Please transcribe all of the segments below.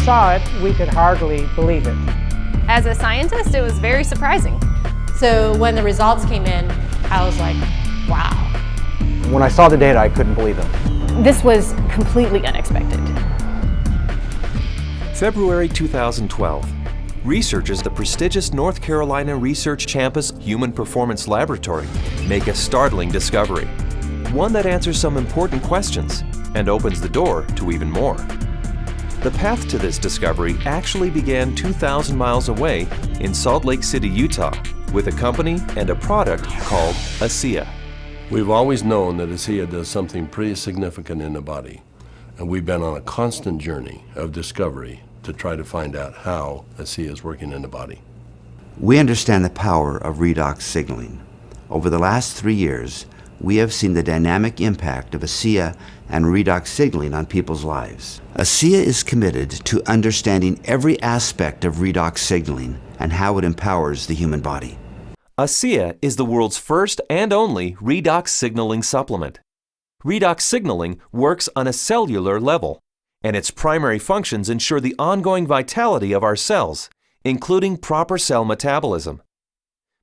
saw it, we could hardly believe it. As a scientist, it was very surprising. So when the results came in, I was like, wow. When I saw the data, I couldn't believe it. This was completely unexpected. February 2012. Researchers at the prestigious North Carolina Research Campus Human Performance Laboratory make a startling discovery. One that answers some important questions and opens the door to even more. The path to this discovery actually began 2,000 miles away in Salt Lake City, Utah, with a company and a product called ASEA. We've always known that ASEA does something pretty significant in the body, and we've been on a constant journey of discovery to try to find out how ASEA is working in the body. We understand the power of redox signaling. Over the last 3 years, we have seen the dynamic impact of ASEA and redox signaling on people's lives. ASEA is committed to understanding every aspect of redox signaling and how it empowers the human body. ASEA is the world's first and only redox signaling supplement. Redox signaling works on a cellular level, and its primary functions ensure the ongoing vitality of our cells, including proper cell metabolism.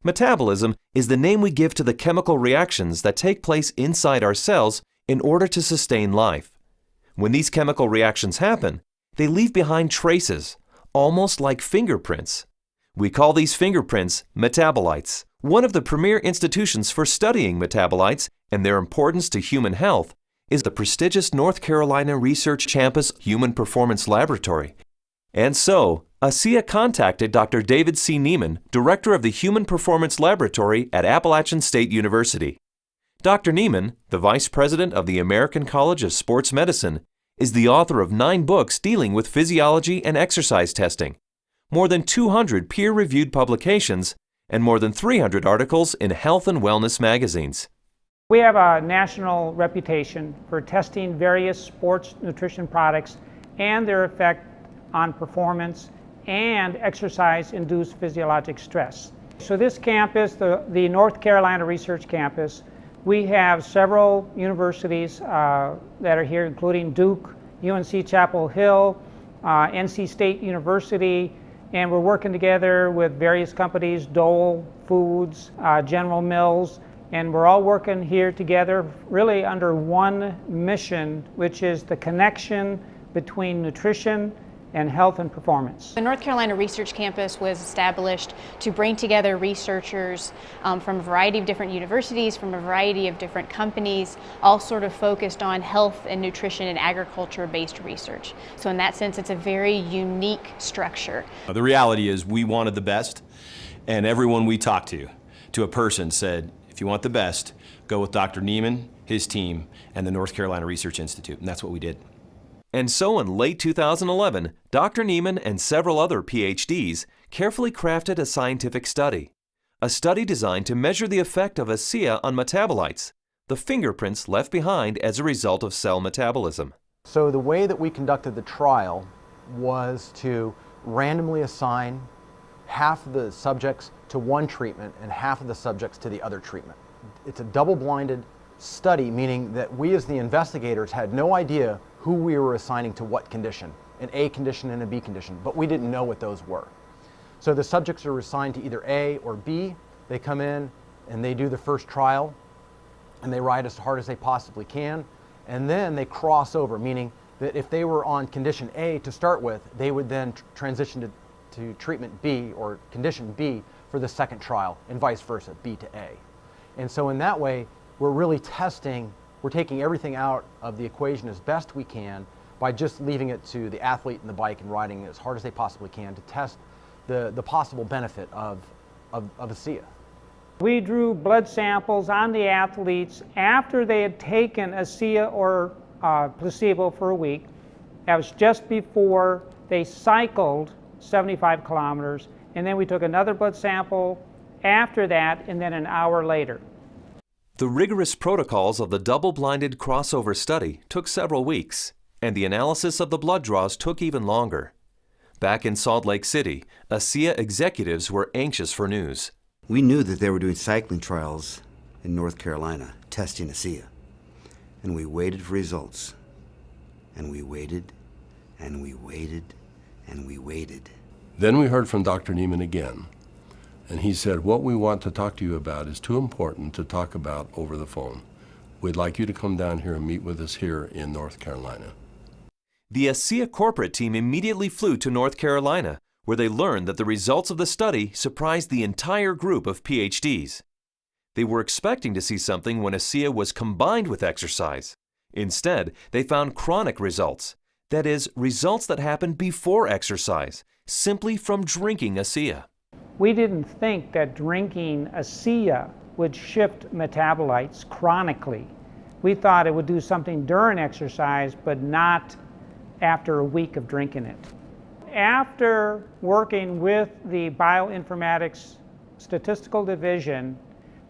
Metabolism is the name we give to the chemical reactions that take place inside our cells in order to sustain life. When these chemical reactions happen, they leave behind traces, almost like fingerprints. We call these fingerprints metabolites. One of the premier institutions for studying metabolites and their importance to human health is the prestigious North Carolina Research Campus Human Performance Laboratory. And so, ASEA contacted Dr. David C. Neiman, director of the Human Performance Laboratory at Appalachian State University. Dr. Neiman, the vice president of the American College of Sports Medicine, is the author of 9 books dealing with physiology and exercise testing, more than 200 peer-reviewed publications, and more than 300 articles in health and wellness magazines. We have a national reputation for testing various sports nutrition products and their effect on performance and exercise-induced physiologic stress. So this campus, the North Carolina Research Campus, we have several universities that are here, including Duke, UNC Chapel Hill, NC State University, and we're working together with various companies, Dole Foods, General Mills, and we're all working here together really under one mission, which is the connection between nutrition and health and performance. The North Carolina Research Campus was established to bring together researchers from a variety of different universities, from a variety of different companies, all sort of focused on health and nutrition and agriculture-based research. So in that sense, it's a very unique structure. The reality is we wanted the best, and everyone we talked to a person said, if you want the best, go with Dr. Neiman, his team, and the North Carolina Research Institute, and that's what we did. And so in late 2011, Dr. Neiman and several other PhDs carefully crafted a scientific study. A study designed to measure the effect of ASEA on metabolites, the fingerprints left behind as a result of cell metabolism. So the way that we conducted the trial was to randomly assign half of the subjects to one treatment and half of the subjects to the other treatment. It's a double-blinded study, meaning that we as the investigators had no idea who we were assigning to what condition, an A condition and a B condition, but we didn't know what those were. So the subjects are assigned to either A or B. They come in and they do the first trial and they ride as hard as they possibly can, and then they cross over, meaning that if they were on condition A to start with, they would then transition to treatment B or condition B for the second trial, and vice versa, B to A. And so in that way, we're really testing, we're taking everything out of the equation as best we can by just leaving it to the athlete and the bike and riding as hard as they possibly can to test the possible benefit of ASEA. We drew blood samples on the athletes after they had taken ASEA or placebo for a week. That was just before they cycled 75 kilometers, and then we took another blood sample after that, and then an hour later. The rigorous protocols of the double-blinded crossover study took several weeks, and the analysis of the blood draws took even longer. Back in Salt Lake City, ASEA executives were anxious for news. We knew that they were doing cycling trials in North Carolina, testing ASEA. And we waited for results. And we waited, and we waited, and we waited. Then we heard from Dr. Neiman again, and he said, what we want to talk to you about is too important to talk about over the phone. We'd like you to come down here and meet with us here in North Carolina. The ASEA corporate team immediately flew to North Carolina, where they learned that the results of the study surprised the entire group of PhDs. They were expecting to see something when ASEA was combined with exercise. Instead, they found chronic results. That is, results that happen before exercise, simply from drinking ASEA. We didn't think that drinking ASEA would shift metabolites chronically. We thought it would do something during exercise, but not after a week of drinking it. After working with the bioinformatics statistical division,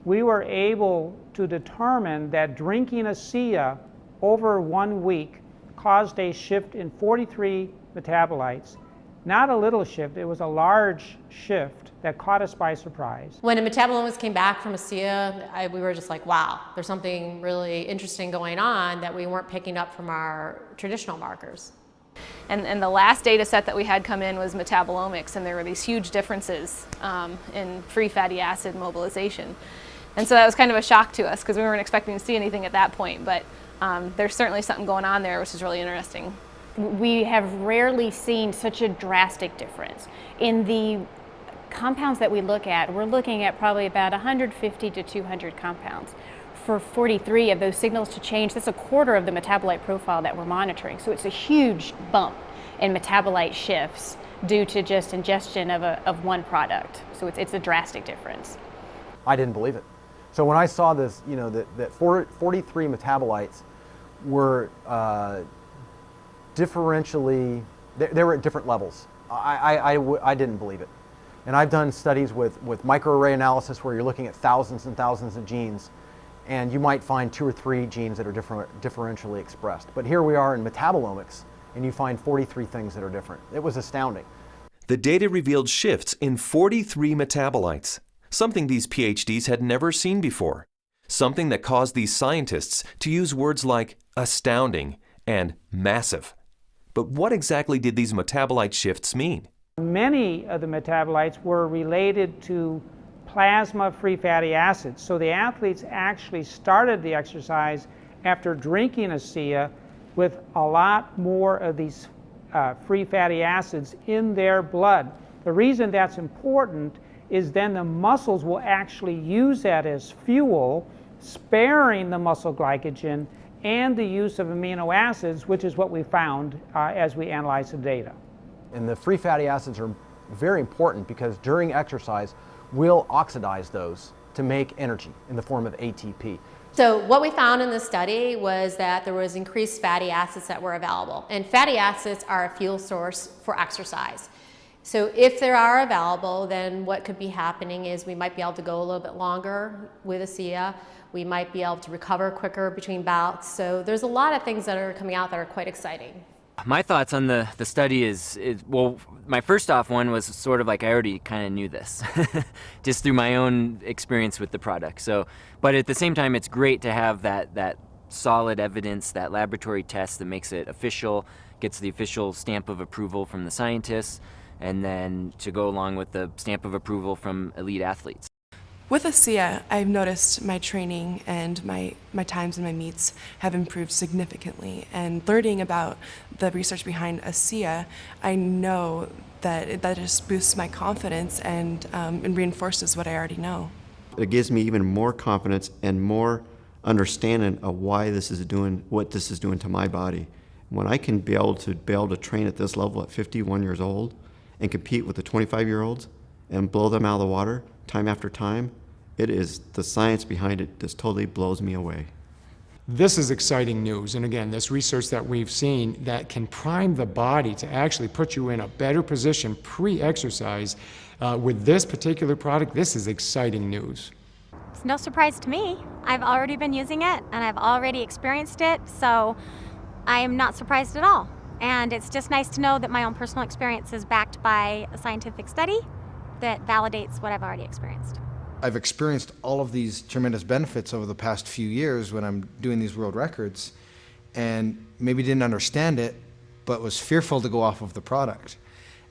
we were able to determine that drinking ASEA over 1 week caused a shift in 43 metabolites. Not a little shift, it was a large shift that caught us by surprise. When the metabolomics came back from ASEA, we were just like, wow, there's something really interesting going on that we weren't picking up from our traditional markers. And the last data set that we had come in was metabolomics, and there were these huge differences in free fatty acid mobilization. And so that was kind of a shock to us because we weren't expecting to see anything at that point, but there's certainly something going on there which is really interesting. We have rarely seen such a drastic difference. In the compounds that we look at, we're looking at probably about 150 to 200 compounds. For 43 of those signals to change, that's a quarter of the metabolite profile that we're monitoring. So it's a huge bump in metabolite shifts due to just ingestion of one product. So it's a drastic difference. I didn't believe it. So when I saw this, you know, that 43 metabolites were differentially, they were at different levels. I didn't believe it. And I've done studies with microarray analysis where you're looking at thousands and thousands of genes, and you might find 2 or 3 genes that are differentially expressed. But here we are in metabolomics, and you find 43 things that are different. It was astounding. The data revealed shifts in 43 metabolites, something these PhDs had never seen before, something that caused these scientists to use words like astounding and massive. But what exactly did these metabolite shifts mean? Many of the metabolites were related to plasma free fatty acids. So the athletes actually started the exercise after drinking ASEA with a lot more of these free fatty acids in their blood. The reason that's important is then the muscles will actually use that as fuel, sparing the muscle glycogen and the use of amino acids, which is what we found as we analyzed the data. And the free fatty acids are very important because during exercise, we'll oxidize those to make energy in the form of ATP. So what we found in the study was that there was increased fatty acids that were available. And fatty acids are a fuel source for exercise. So if they are available, then what could be happening is we might be able to go a little bit longer with ASEA. We might be able to recover quicker between bouts. So there's a lot of things that are coming out that are quite exciting. My thoughts on the study is, well, my first off one was sort of like I already kind of knew this, just through my own experience with the product. So, but at the same time, it's great to have that solid evidence, that laboratory test that makes it official, gets the official stamp of approval from the scientists, and then to go along with the stamp of approval from elite athletes. With ASEA, I've noticed my training and my times and my meets have improved significantly. And learning about the research behind ASEA, I know that that just boosts my confidence and reinforces what I already know. It gives me even more confidence and more understanding of why this is doing what this is doing to my body. When I can be able to train at this level at 51 years old and compete with the 25-year-olds and blow them out of the water time after time, it is the science behind it just totally blows me away. This is exciting news, and again, this research that we've seen that can prime the body to actually put you in a better position pre-exercise with this particular product. This is exciting news. It's no surprise to me. I've already been using it and I've already experienced it, so I am not surprised at all. And it's just nice to know that my own personal experience is backed by a scientific study that validates what I've already experienced. I've experienced all of these tremendous benefits over the past few years when I'm doing these world records, and maybe didn't understand it, but was fearful to go off of the product.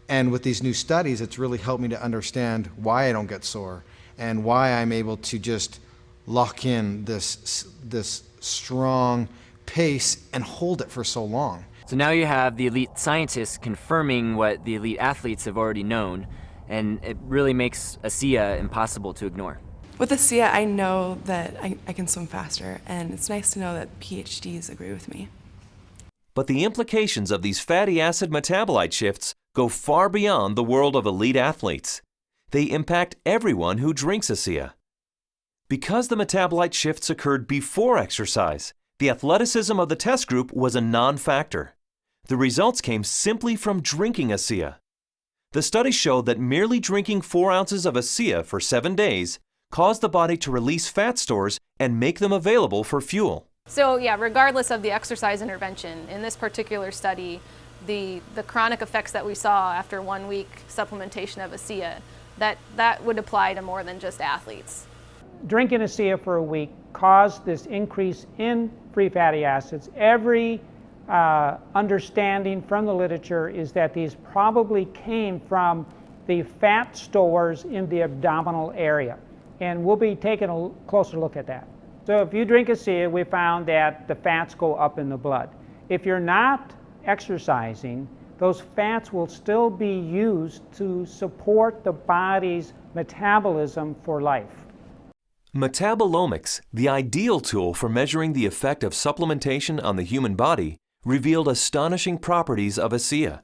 And with these new studies, it's really helped me to understand why I don't get sore and why I'm able to just lock in this strong pace and hold it for so long. So now you have the elite scientists confirming what the elite athletes have already known, and it really makes ASEA impossible to ignore. With ASEA, I know that I can swim faster, and it's nice to know that PhDs agree with me. But the implications of these fatty acid metabolite shifts go far beyond the world of elite athletes. They impact everyone who drinks ASEA. Because the metabolite shifts occurred before exercise, the athleticism of the test group was a non-factor. The results came simply from drinking ASEA. The study showed that merely drinking 4 ounces of ASEA for 7 days caused the body to release fat stores and make them available for fuel. So yeah, regardless of the exercise intervention, in this particular study, the chronic effects that we saw after 1 week supplementation of ASEA, that would apply to more than just athletes. Drinking ASEA for a week caused this increase in free fatty acids. Every understanding from the literature is that these probably came from the fat stores in the abdominal area. And we'll be taking a closer look at that. So if you drink ASEA, we found that the fats go up in the blood. If you're not exercising, those fats will still be used to support the body's metabolism for life. Metabolomics, the ideal tool for measuring the effect of supplementation on the human body, revealed astonishing properties of ASEA.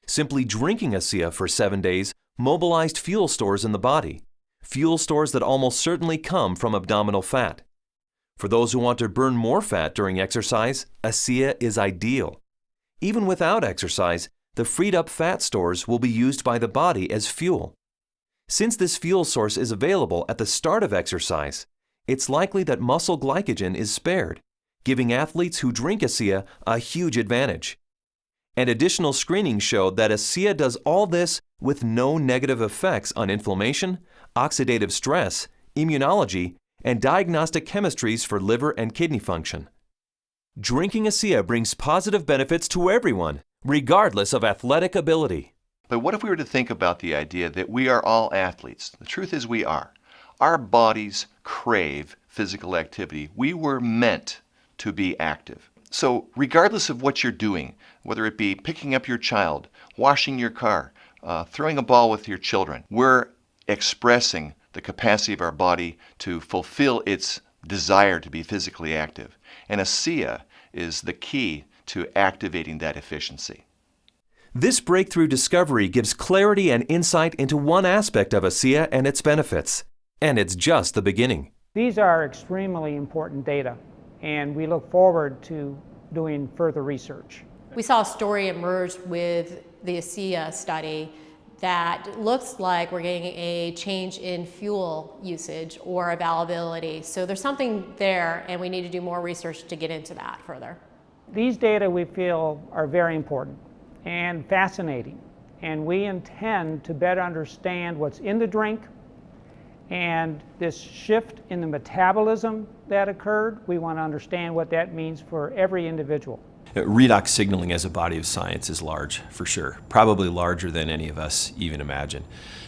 Simply drinking ASEA for 7 days mobilized fuel stores in the body, fuel stores that almost certainly come from abdominal fat. For those who want to burn more fat during exercise, ASEA is ideal. Even without exercise, the freed up fat stores will be used by the body as fuel. Since this fuel source is available at the start of exercise, it's likely that muscle glycogen is spared, giving athletes who drink ASEA a huge advantage. And additional screening showed that ASEA does all this with no negative effects on inflammation, oxidative stress, immunology, and diagnostic chemistries for liver and kidney function. Drinking ASEA brings positive benefits to everyone, regardless of athletic ability. But what if we were to think about the idea that we are all athletes? The truth is we are. Our bodies crave physical activity. We were meant to be active. So regardless of what you're doing, whether it be picking up your child, washing your car, throwing a ball with your children, we're expressing the capacity of our body to fulfill its desire to be physically active. And ASEA is the key to activating that efficiency. This breakthrough discovery gives clarity and insight into one aspect of ASEA and its benefits. And it's just the beginning. These are extremely important data, and we look forward to doing further research. We saw a story emerge with the ASEA study that looks like we're getting a change in fuel usage or availability. So there's something there, and we need to do more research to get into that further. These data we feel are very important and fascinating, and we intend to better understand what's in the drink and this shift in the metabolism that occurred. We want to understand what that means for every individual. Redox signaling as a body of science is large, for sure. Probably larger than any of us even imagine.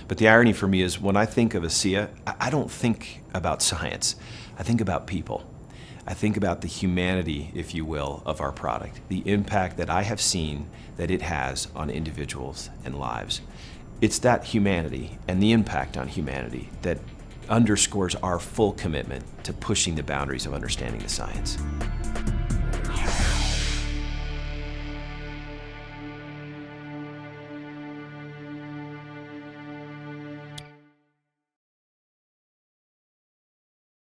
But the irony for me is when I think of ASEA, I don't think about science. I think about people. I think about the humanity, if you will, of our product, the impact that I have seen that it has on individuals and lives. It's that humanity and the impact on humanity that underscores our full commitment to pushing the boundaries of understanding the science.